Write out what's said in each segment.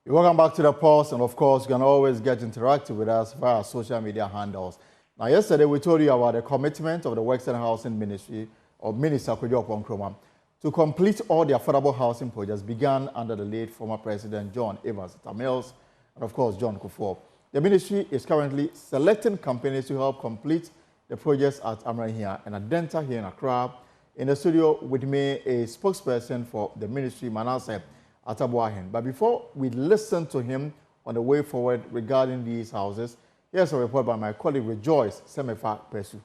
Welcome back to the Pulse, and of course, you can always get interactive with us via social media handles. Now, yesterday we told you about the commitment of the Works and Housing Ministry of Minister Kojo Nkrumah to complete all the affordable housing projects begun under the late former President John Evans Mills and of course John Kufuor. The ministry is currently selecting companies to help complete the projects at Amrahia and Adenta here in Accra. In the studio with me, a spokesperson for the ministry, Manasseh at Boahene. But before we listen to him on the way forward regarding these houses, here's a report by my colleague Rejoice Semefa Pesu.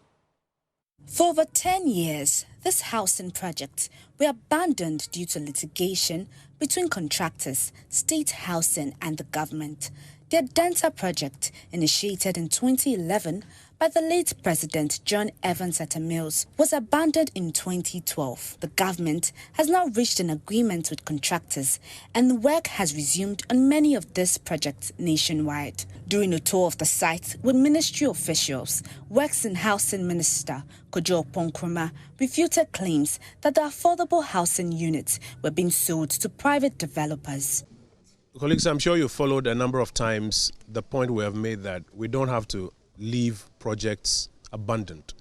For over 10 years, this housing project were abandoned due to litigation between contractors, state housing and the government. The Adenta project, initiated in 2011 by the late President John Evans Mills, was abandoned in 2012. The government has now reached an agreement with contractors, and work has resumed on many of these projects nationwide. During a tour of the site with ministry officials, Works and Housing Minister Kojo Nkrumah refuted claims that the affordable housing units were being sold to private developers. Colleagues, I'm sure you followed a number of times the point we have made that we don't have to leave projects abandoned.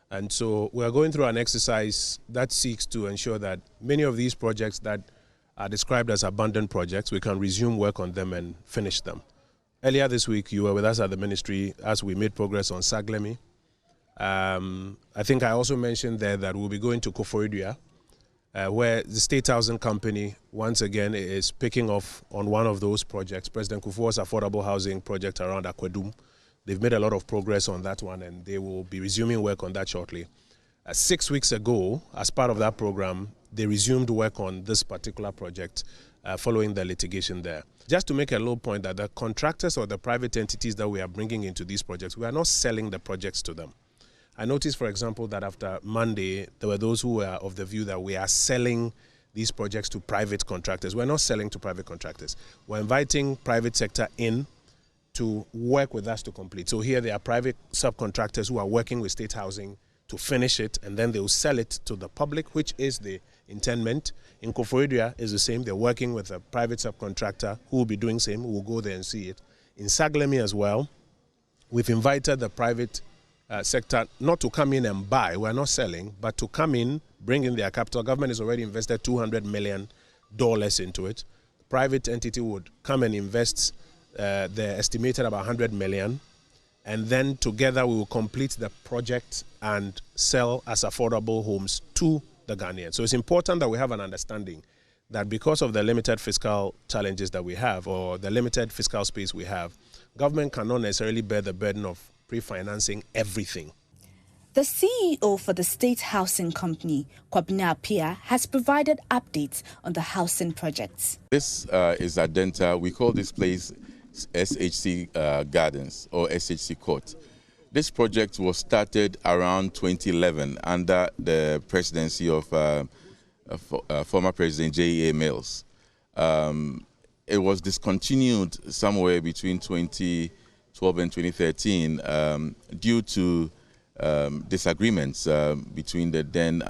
And so we are going through an exercise that seeks to ensure that many of these projects that are described as abandoned projects, we can resume work on them and finish them. Earlier this week, you were with us at the ministry as we made progress on Saglemi. I think I also mentioned there that we'll be going to Koforidua, where the State Housing Company, once again, is picking off on one of those projects, President Kufuor's affordable housing project around Akwadum. They've made a lot of progress on that one, and they will be resuming work on that shortly. 6 weeks ago, as part of that program, they resumed work on this particular project following the litigation there. Just to make a little point that the contractors or the private entities that we are bringing into these projects, we are not selling the projects to them. I noticed, for example, that after Monday, there were those who were of the view that we are selling these projects to private contractors. We're not selling to private contractors. We're inviting private sector in to work with us to complete. So here there are private subcontractors who are working with state housing to finish it, and then they will sell it to the public, which is the intendment. In Koforidua is the same. They're working with a private subcontractor who will be doing the same. We'll go there and see it. In Saglemi as well, we've invited the private sector not to come in and buy, we're not selling, but to come in, bring in their capital. Government has already invested $200 million into it. The private entity would come and invest the estimated about 100 million, and then together we will complete the project and sell as affordable homes to the Ghanaians. So it's important that we have an understanding that because of the limited fiscal challenges that we have, or the limited fiscal space we have, government cannot necessarily bear the burden of pre-financing everything. The CEO for the State Housing Company, Kwabena Appiah, has provided updates on the housing projects. This is Adenta. We call this place SHC Gardens or SHC Court. This project was started around 2011 under the presidency of former President J.A. Mills. It was discontinued somewhere between 2012 and 2013 due to disagreements between the then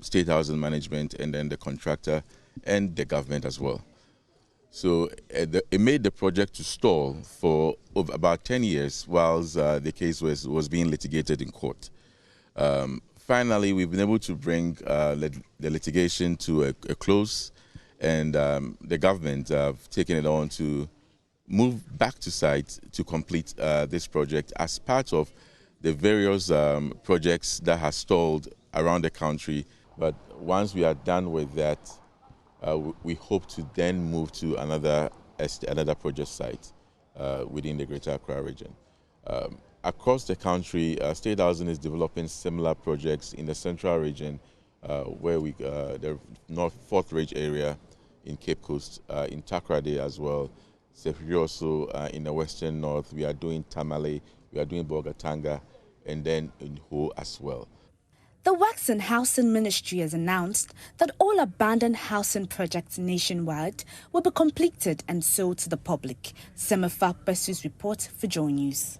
State Housing Management and then the contractor and the government as well. So it made the project to stall for about 10 years whilst the case was being litigated in court. Finally, we've been able to bring the litigation to a close, and the government have taken it on to move back to site to complete this project as part of the various projects that have stalled around the country. But once we are done with that, we hope to then move to another project site within the Greater Accra region. Across the country, State Housing is developing similar projects in the Central region, where the North Fort Ridge area in Cape Coast, in Takoradi as well. Also in the Western North, we are doing Tamale, we are doing Bogatanga, and then in Ho as well. The Works and Housing Ministry has announced that all abandoned housing projects nationwide will be completed and sold to the public. Semefa Pesu's report for Joy News.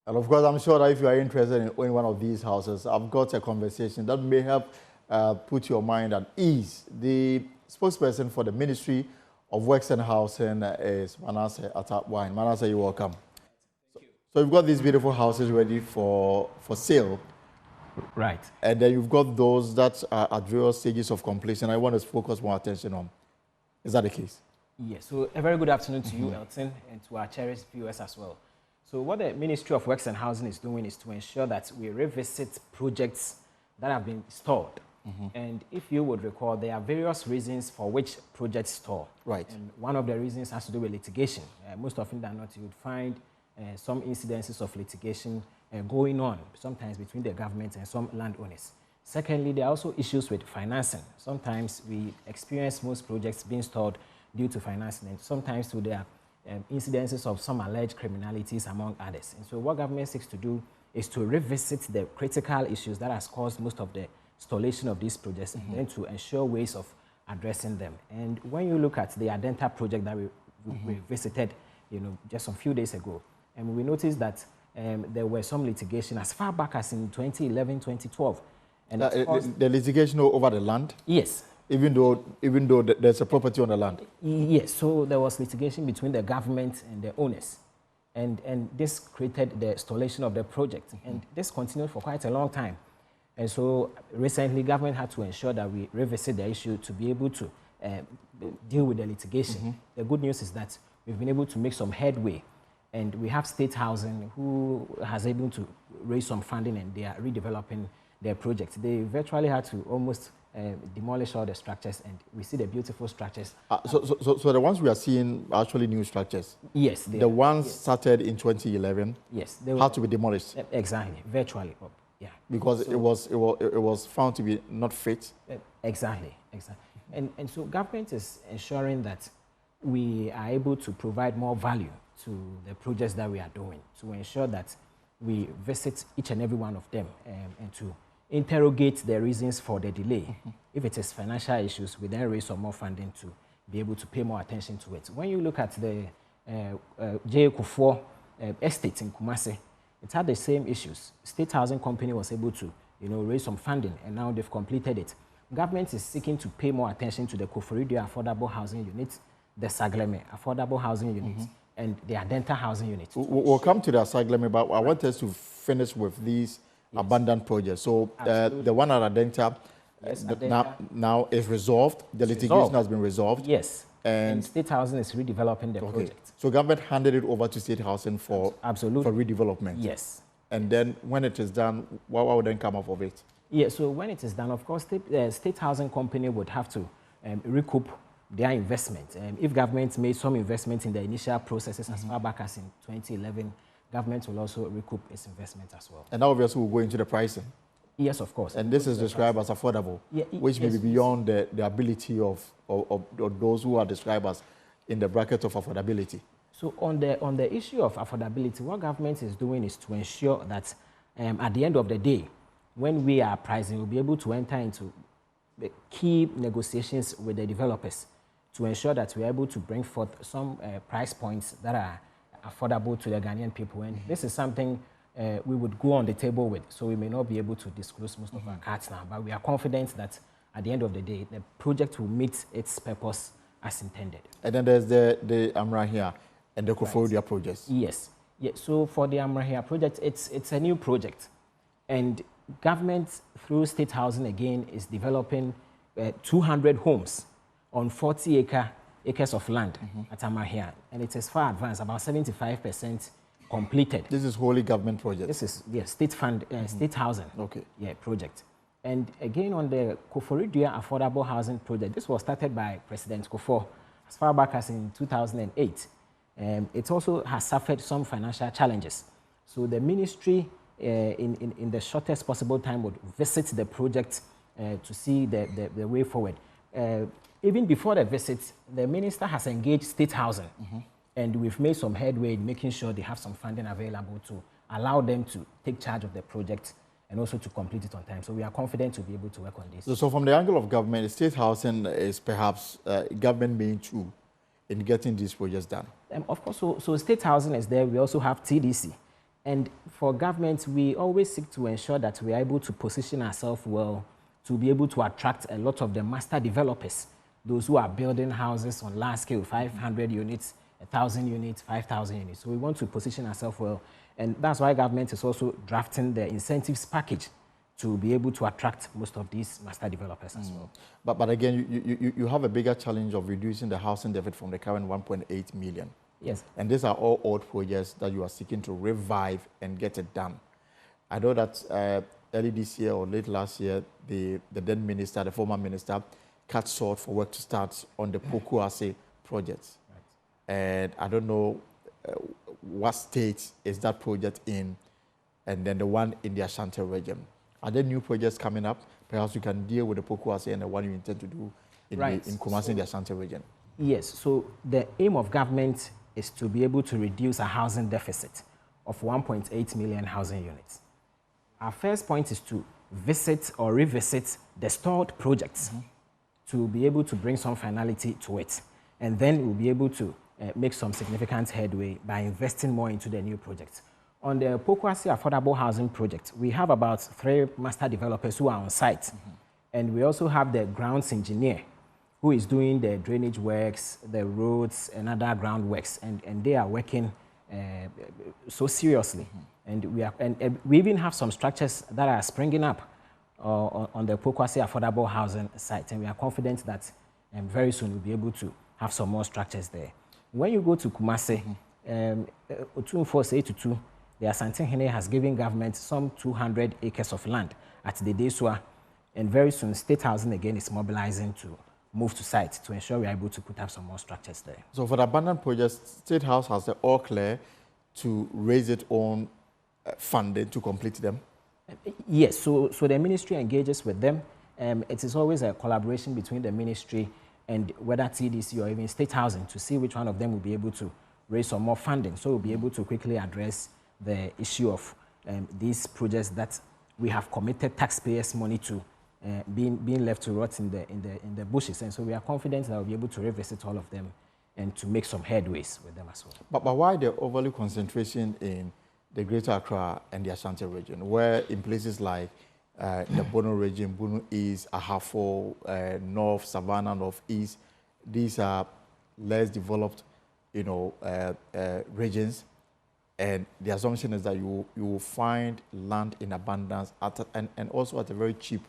And of course, I'm sure that if you are interested in owning one of these houses, I've got a conversation that may help put your mind at ease. The spokesperson for the Ministry of Works and Housing is Manasseh at Boahene. Manasseh, you're welcome. So you've got these beautiful houses ready for sale. Right. And then you've got those that are at various stages of completion. I want to focus more attention on. Is that the case? Yes. So a very good afternoon to you, Elton, and to our cherished viewers as well. So what the Ministry of Works and Housing is doing is to ensure that we revisit projects that have been stalled. And if you would recall, there are various reasons for which projects stall. Right. And one of the reasons has to do with litigation. Most often than not, you would find some incidences of litigation going on, sometimes between the government and some landowners. Secondly, there are also issues with financing. Sometimes we experience most projects being stalled due to financing, and sometimes to their incidences of some alleged criminalities, among others. And so what government seeks to do is to revisit the critical issues that has caused most of the stallation of these projects, and then to ensure ways of addressing them. And when you look at the Adenta project that we visited, just a few days ago, and we noticed that there were some litigation as far back as in 2011, 2012. And the litigation over the land? Yes. Even though there's a property on the land? Yes. So there was litigation between the government and the owners. And this created the stallation of the project. And this continued for quite a long time. And so recently, government had to ensure that we revisit the issue to be able to deal with the litigation. The good news is that we've been able to make some headway. And we have State Housing who has able to raise some funding, and they are redeveloping their project. They virtually had to almost demolish all the structures, and we see the beautiful structures. So the ones we are seeing are actually new structures? Yes. The ones started in 2011 they had to be demolished? Exactly, virtually. Yeah. Because it was found to be not fit? Exactly. And so government is ensuring that we are able to provide more value to the projects that we are doing, to ensure that we visit each and every one of them and to interrogate the reasons for the delay. If it is financial issues, we then raise some more funding to be able to pay more attention to it. When you look at the J. Kufuor estate in Kumasi, it had the same issues. State Housing Company was able to raise some funding, and now they've completed it. Government is seeking to pay more attention to the Koforidua Affordable Housing Unit, the Sagleme Affordable Housing Unit, and the Adenta Housing Unit. We'll come to the Sagleme, but I want us to finish with these abandoned projects. So the one at Adenta, now is resolved. The litigation has been resolved. Yes. And State Housing is redeveloping the project. So government handed it over to State Housing for redevelopment. Yes. And then when it is done, what will then come up of it? Yeah, so when it is done, of course, State Housing Company would have to recoup their investment. If government made some investment in the initial processes as far back as in 2011, government will also recoup its investment as well. And obviously we'll go into the pricing. Yes, of course. And this is described as affordable, which may be beyond the ability of those who are described as in the bracket of affordability. So on the issue of affordability, what government is doing is to ensure that at the end of the day, when we are pricing, we'll be able to enter into the key negotiations with the developers to ensure that we're able to bring forth some price points that are affordable to the Ghanaian people. And this is something we would go on the table with, so we may not be able to disclose most of our cards now, but we are confident that at the end of the day, the project will meet its purpose as intended. And then there's the Amrahia and the Koforidua projects. Yes. Yeah. So for the Amrahia project, it's a new project. And government, through State Housing again, is developing 200 homes on 40 acres of land at Amrahia. And it is far advanced, about 75% completed. This is wholly government project? This is, state fund, State Housing project. And again, on the Koforidua Affordable Housing Project, this was started by President Kufuor as far back as in 2008. It also has suffered some financial challenges. So the ministry, in the shortest possible time, would visit the project to see the way forward. Even before the visit, the minister has engaged State Housing, and we've made some headway in making sure they have some funding available to allow them to take charge of the project and also to complete it on time. So we are confident to be able to work on this. So from the angle of government, State Housing is perhaps government being true in getting these projects done? Of course, so State Housing is there. We also have TDC. And for government, we always seek to ensure that we are able to position ourselves well to be able to attract a lot of the master developers those who are building houses on large scale, 500 units, 1,000 units, 5,000 units. So we want to position ourselves well. And that's why government is also drafting the incentives package to be able to attract most of these master developers as well. But again, you have a bigger challenge of reducing the housing deficit from the current 1.8 million. Yes. And these are all old projects that you are seeking to revive and get it done. I know that early this year or late last year, the then minister, the former minister, cut short for work to start on the Pokuase project. Right. And I don't know what state is that project in, and then the one in the Ashanti region. Are there new projects coming up? Perhaps you can deal with the Pokuase and the one you intend to do in, in Kumasi, in the Ashanti region. Yes, so the aim of government is to be able to reduce a housing deficit of 1.8 million housing units. Our first point is to visit or revisit the stalled projects to be able to bring some finality to it. And then we'll be able to make some significant headway by investing more into the new projects. On the Pokuase Affordable Housing Project, we have about 3 master developers who are on site. And we also have the grounds engineer who is doing the drainage works, the roads, and other ground works. And they are working so seriously. And we even have some structures that are springing up on the Pokuase Affordable Housing site. And we are confident that very soon we'll be able to have some more structures there. When you go to Kumasi, the Asante has given government some 200 acres of land at the Desua, and very soon State Housing again is mobilizing to move to site to ensure we are able to put up some more structures there. So for the abandoned projects, State House has the all clear to raise its own funding to complete them? Yes, so the ministry engages with them. It is always a collaboration between the ministry and whether TDC or even State Housing to see which one of them will be able to raise some more funding. So we'll be able to quickly address the issue of these projects that we have committed taxpayers' money to being left to rot in the bushes. And so we are confident that we'll be able to revisit all of them and to make some headways with them as well. But why the overly concentration in the Greater Accra and the Ashanti region, where in places like the Bono region, Bono East, Ahafo, North, Savannah, North East, these are less developed, regions, and the assumption is that you will find land in abundance and also at a very cheap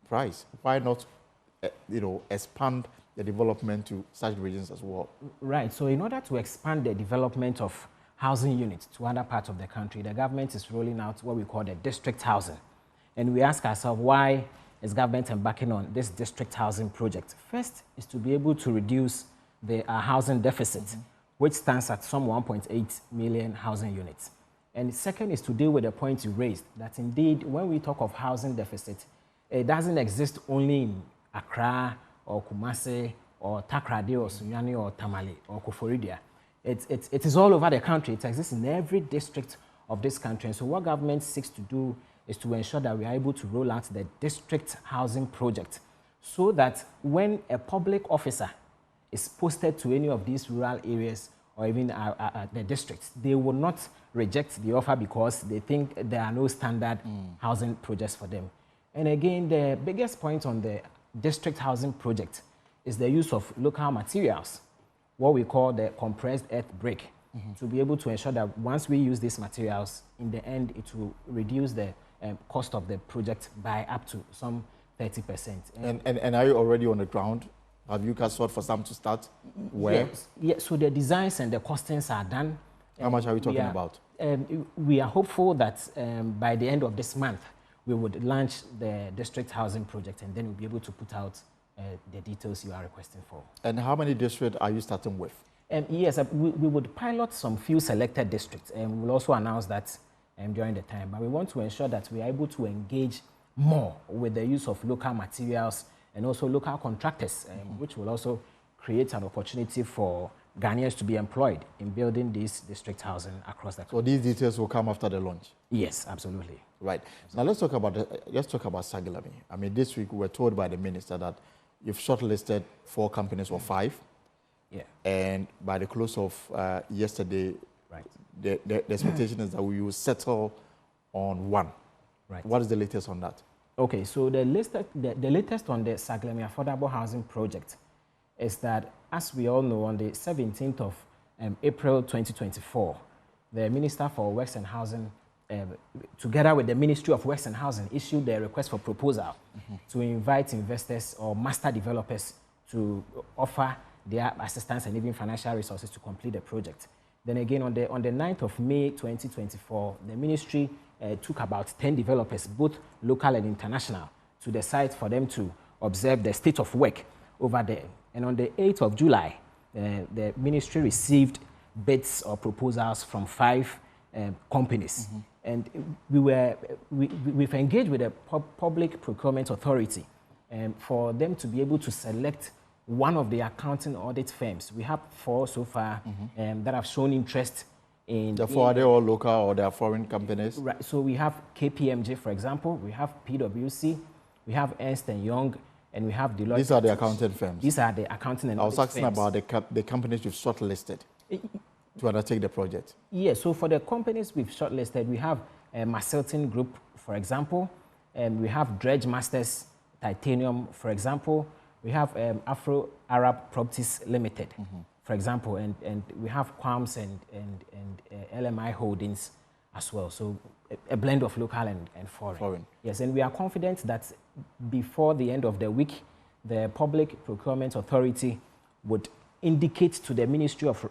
price. Why not, expand the development to such regions as well? Right. So in order to expand the development of housing units to other parts of the country, the government is rolling out what we call the district housing. And we ask ourselves, why is government embarking on this district housing project? First is to be able to reduce the housing deficit, which stands at some 1.8 million housing units. And second is to deal with the point you raised, that indeed, when we talk of housing deficit, it doesn't exist only in Accra or Kumasi or Takrady or Sunyani or Tamale or Koforidua. It is all over the country. It exists in every district of this country. And so what government seeks to do is to ensure that we are able to roll out the district housing project so that when a public officer is posted to any of these rural areas or even the districts, they will not reject the offer because they think there are no standard housing projects for them. And again, the biggest point on the district housing project is the use of local materials, what we call the compressed earth brick, to be able to ensure that once we use these materials, in the end, it will reduce the cost of the project by up to some 30%. And are you already on the ground? Have you cast for some to start? Where? Yes, so the designs and the costings are done. How much are we talking about? We are hopeful that by the end of this month, we would launch the district housing project, and then we'll be able to put out the details you are requesting for. And how many districts are you starting with? Yes, we would pilot some few selected districts, and we'll also announce that during the time. But we want to ensure that we are able to engage more with the use of local materials and also local contractors, which will also create an opportunity for Ghanaians to be employed in building this district housing across the country. So these details will come after the launch? Yes, absolutely. Right. Now let's talk about Saglami. I mean, this week we were told by the minister that you've shortlisted 4 companies or 5. Yeah. And by the close of yesterday, right, the expectation is that we will settle on 1. Right. What is the latest on that? Okay, so the latest on the Saglami Affordable Housing Project is that, as we all know, on the 17th of April 2024, the Minister for Works and Housing, together with the Ministry of Works and Housing, issued a request for proposal to invite investors or master developers to offer their assistance and even financial resources to complete the project. Then again, on the 9th of May 2024, the ministry took about 10 developers, both local and international, to the site for them to observe the state of work over there. And on the 8th of July, the ministry received bids or proposals from 5 companies. And we've engaged with the Public Procurement Authority for them to be able to select one of the accounting audit firms. We have 4 so far that have shown interest in... The 4, are they all local or they are foreign companies? Right. So we have KPMG, for example. We have PwC. We have Ernst & Young. And we have Deloitte. These are the accounting firms? These are the accounting and audit firms. I was asking about the companies you've shortlisted to undertake the project. Yes. So for the companies we've shortlisted, we have Marcelton Group, for example. And we have Dredge Masters Titanium, for example. We have Afro-Arab Properties Limited, for example, and we have Quams and LMI Holdings as well. So a blend of local and foreign. Yes, and we are confident that before the end of the week, the Public Procurement Authority would indicate to the Ministry of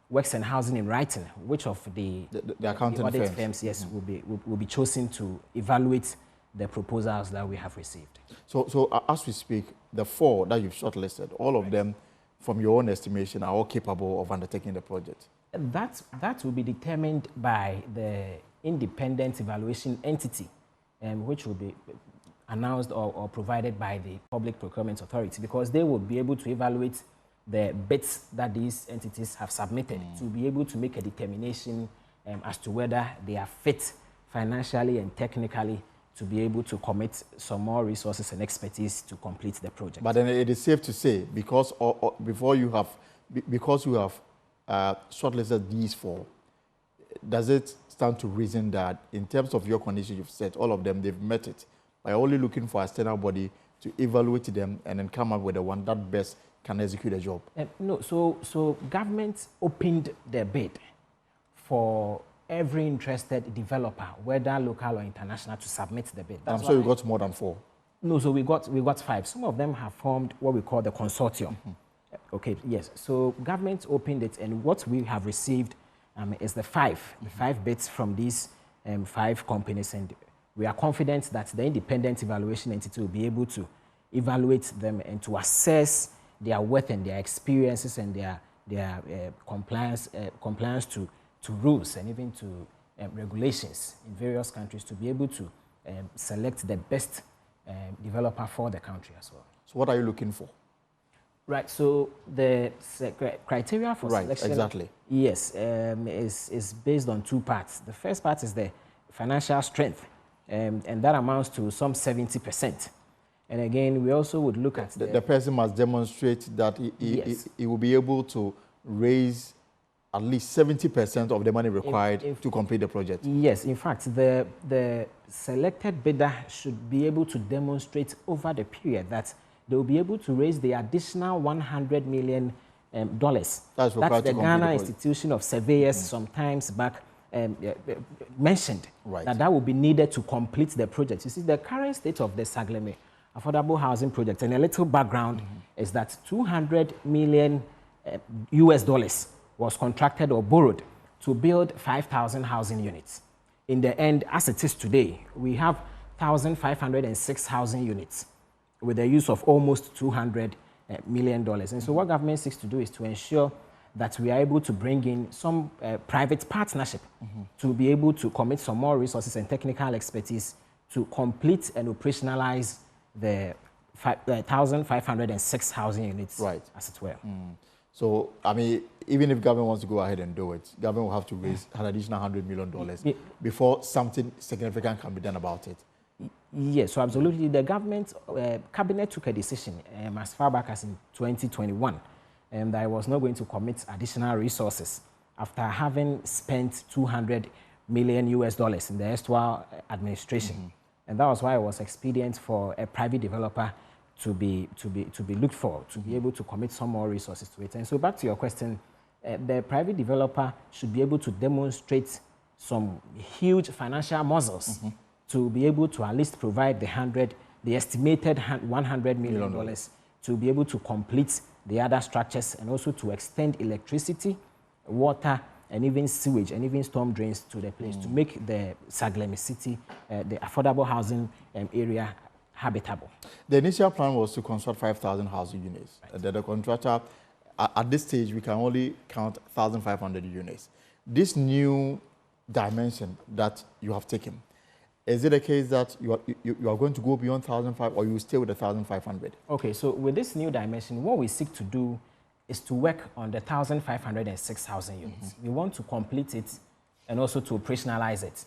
Works and Housing in writing which of the accounting audit firms, yes, will be chosen to evaluate the proposals that we have received. So as we speak, the 4 that you've shortlisted, all of them, from your own estimation, are all capable of undertaking the project? That will be determined by the independent evaluation entity, which will be announced or provided by the Public Procurement Authority, because they will be able to evaluate the bids that these entities have submitted to be able to make a determination as to whether they are fit financially and technically to be able to commit some more resources and expertise to complete the project. But then it is safe to say, because you have shortlisted these 4, does it stand to reason that in terms of your conditions you've set, all of them, they've met it by only looking for a external body to evaluate them and then come up with the one that best can execute the job? No, so government opened the bid for every interested developer, whether local or international, to submit the bid. I'm sure you got more than 4. No, so we got 5. Some of them have formed what we call the consortium. Okay, yes. So government opened it, and what we have received is the 5 bids from these 5 companies, and we are confident that the independent evaluation entity will be able to evaluate them and to assess their worth and their experiences and their compliance to rules and even to regulations in various countries to be able to select the best developer for the country as well. So what are you looking for? Right, so the criteria for selection, exactly. Yes, is based on 2 parts. The first part is the financial strength, and that amounts to some 70%. And again, we also would look at the person must demonstrate that he will be able to raise at least 70% of the money required to complete the project. Yes, in fact, the selected bidder should be able to demonstrate over the period that they will be able to raise the additional $100 million. That's the Ghana Institution of Surveyors sometimes back mentioned that will be needed to complete the project. You see, the current state of the Sagleme Affordable Housing Project, and a little background is that $200 million US dollars was contracted or borrowed to build 5,000 housing units. In the end, as it is today, we have 1,506 housing units with the use of almost $200 million. And so what government seeks to do is to ensure that we are able to bring in some private partnership to be able to commit some more resources and technical expertise to complete and operationalize the 1,506 housing units, as it were. So, I mean, even if government wants to go ahead and do it, government will have to raise an additional $100 million before something significant can be done about it. Yes, so absolutely. The government cabinet took a decision as far back as in 2021 that it was not going to commit additional resources after having spent $200 million US dollars in the erstwhile administration. And that was why it was expedient for a private developer to be looked for, to be able to commit some more resources to it. And so back to your question, the private developer should be able to demonstrate some huge financial muscles to be able to at least provide the estimated $100 million to be able to complete the other structures and also to extend electricity, water, and even sewage and even storm drains to the place to make the Saglemi city, the affordable housing area, habitable. The initial plan was to construct 5,000 housing units. Right. The contractor, at this stage, we can only count 1,500 units. This new dimension that you have taken, is it a case that you are going to go beyond 1,500 or you stay with the 1,500? Okay, so with this new dimension, what we seek to do is to work on the 1,506 housing units. We want to complete it and also to operationalize it,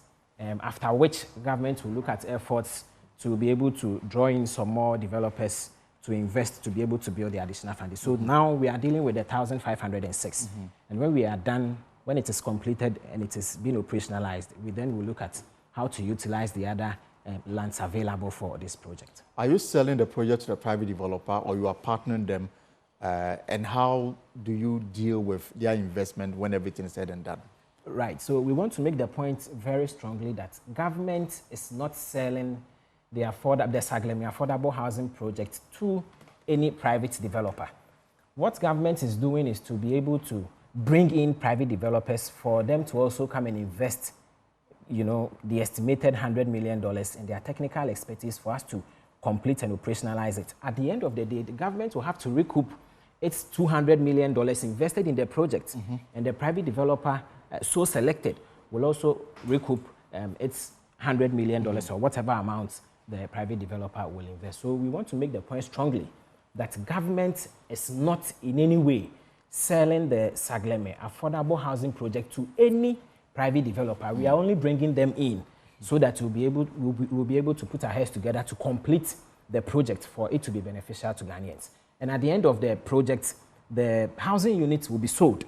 after which government will look at efforts to be able to draw in some more developers to invest to be able to build the additional funding. So now we are dealing with the 1,506. And when we are done, when it is completed and it is being operationalized, we then will look at how to utilize the other lands available for this project. Are you selling the project to the private developer or you are partnering them? And how do you deal with their investment when everything is said and done? Right. So we want to make the point very strongly that government is not selling the Saglemi affordable housing project to any private developer. What government is doing is to be able to bring in private developers for them to also come and invest, the estimated $100 million in their technical expertise for us to complete and operationalize it. At the end of the day, the government will have to recoup its $200 million invested in the project, and the private developer so selected will also recoup its $100 million or whatever amount the private developer will invest. So we want to make the point strongly that government is not in any way selling the Saglemi affordable housing project to any private developer. We are only bringing them in so that we'll be able to put our heads together to complete the project for it to be beneficial to Ghanaians. And at the end of the project, the housing units will be sold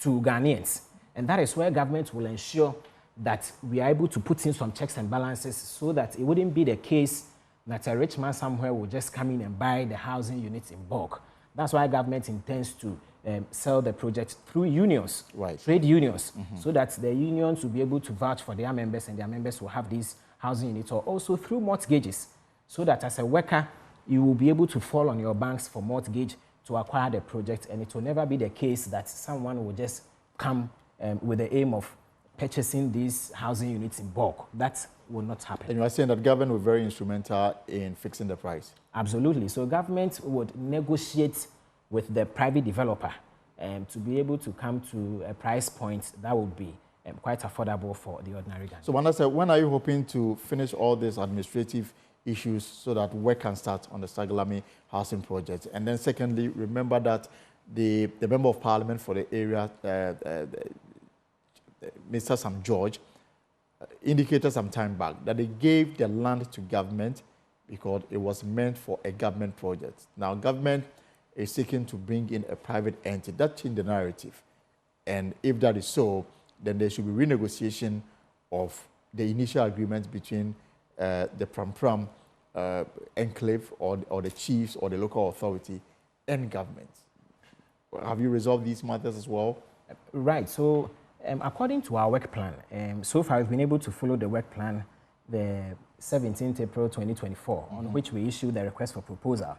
to Ghanaians. And that is where government will ensure that we are able to put in some checks and balances so that it wouldn't be the case that a rich man somewhere will just come in and buy the housing units in bulk. That's why government intends to sell the project through unions, trade unions, so that the unions will be able to vouch for their members and their members will have these housing units, or also through mortgages, so that as a worker, you will be able to fall on your banks for mortgage to acquire the project, and it will never be the case that someone will just come with the aim of purchasing these housing units in bulk. That will not happen. And you are saying that government was very instrumental in fixing the price? Absolutely. So government would negotiate with the private developer to be able to come to a price point that would be quite affordable for the ordinary Ghanaian. So Wanda said, when are you hoping to finish all these administrative issues so that work can start on the Saglemi housing project? And then secondly, remember that the Member of Parliament for the area, Mr. Sam George, indicated some time back that they gave the land to government because it was meant for a government project. Now, government is seeking to bring in a private entity. That changed the narrative. And if that is so, then there should be renegotiation of the initial agreement between the Pram enclave or the chiefs or the local authority and government. Have you resolved these matters as well? Right. So according to our work plan, so far we've been able to follow the work plan, the 17th April 2024, on which we issued the request for proposal.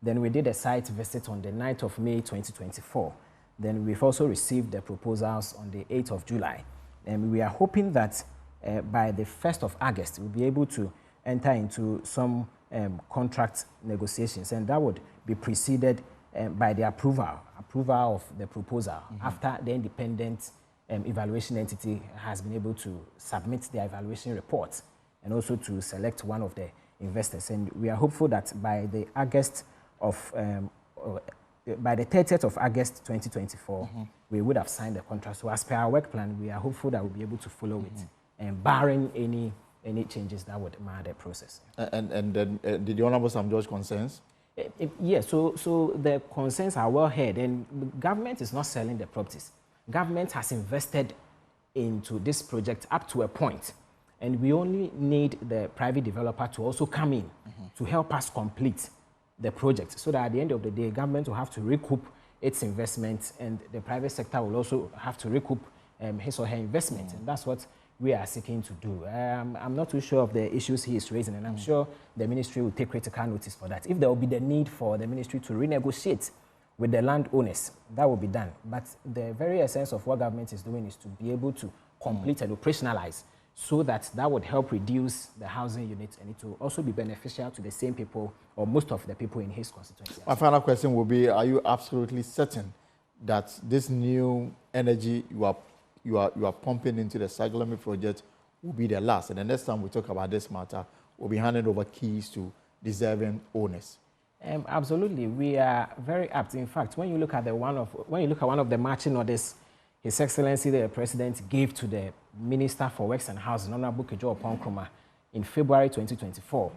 Then we did a site visit on the 9th of May 2024. Then we've also received the proposals on the 8th of July. And we are hoping that by the 1st of August, we'll be able to enter into some contract negotiations, and that would be preceded by the approval of the proposal after the independent evaluation entity has been able to submit their evaluation report and also to select one of the investors. And we are hopeful that by the 30th of August 2024, we would have signed the contract. So as per our work plan, we are hopeful that we'll be able to follow it, and barring any changes that would mar the process. And then did the Honourable Sam George concerns? Yes, so the concerns are well heard, and the government is not selling the properties. Government has invested into this project up to a point, and we only need the private developer to also come in to help us complete the project, so that at the end of the day, government will have to recoup its investment, and the private sector will also have to recoup his or her investment, and that's what we are seeking to do. I'm not too sure of the issues he is raising, and I'm sure the ministry will take critical notice for that. If there will be the need for the ministry to renegotiate with the landowners, that will be done. But the very essence of what government is doing is to be able to complete and operationalize, so that would help reduce the housing units, and it will also be beneficial to the same people, or most of the people in his constituency. My final question will be, are you absolutely certain that this new energy you are pumping into the Saglemi project will be the last? And the next time we talk about this matter, we'll be handing over keys to deserving owners. Absolutely, we are very apt. In fact, when you look at one of the marching orders His Excellency the President gave to the Minister for Works and Housing, Honorable Kejo Oponkroma, in February 2024,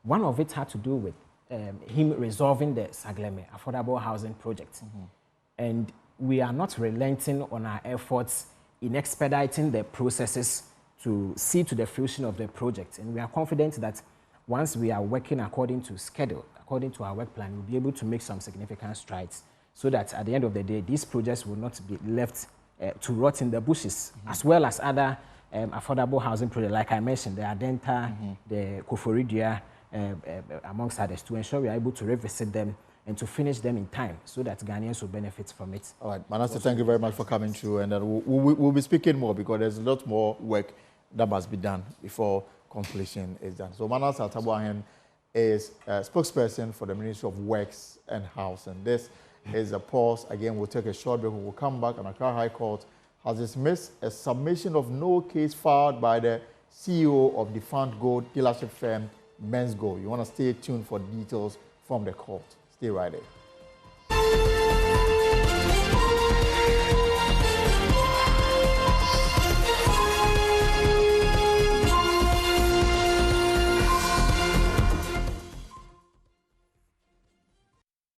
one of it had to do with him resolving the Saglemi affordable housing project. And we are not relenting on our efforts in expediting the processes to see to the fruition of the project. And we are confident that once we are working according to schedule, according to our work plan, we'll be able to make some significant strides, so that at the end of the day, these projects will not be left to rot in the bushes, as well as other affordable housing projects, like I mentioned, the Adenta, the Koforidia, amongst others, to ensure we are able to revisit them and to finish them in time, so that Ghanaians will benefit from it. All right, Manasseh, thank you very much for coming through, and we'll be speaking more, because there's a lot more work that must be done before completion is done. So Manasseh Boahene is a spokesperson for the Ministry of Works and Housing. This is a pause. Again, we'll take a short break. We'll come back, and Accra High Court has dismissed a submission of no case filed by the CEO of defunct gold dealership firm Men's Gold. You want to stay tuned for details from the court. Stay right there.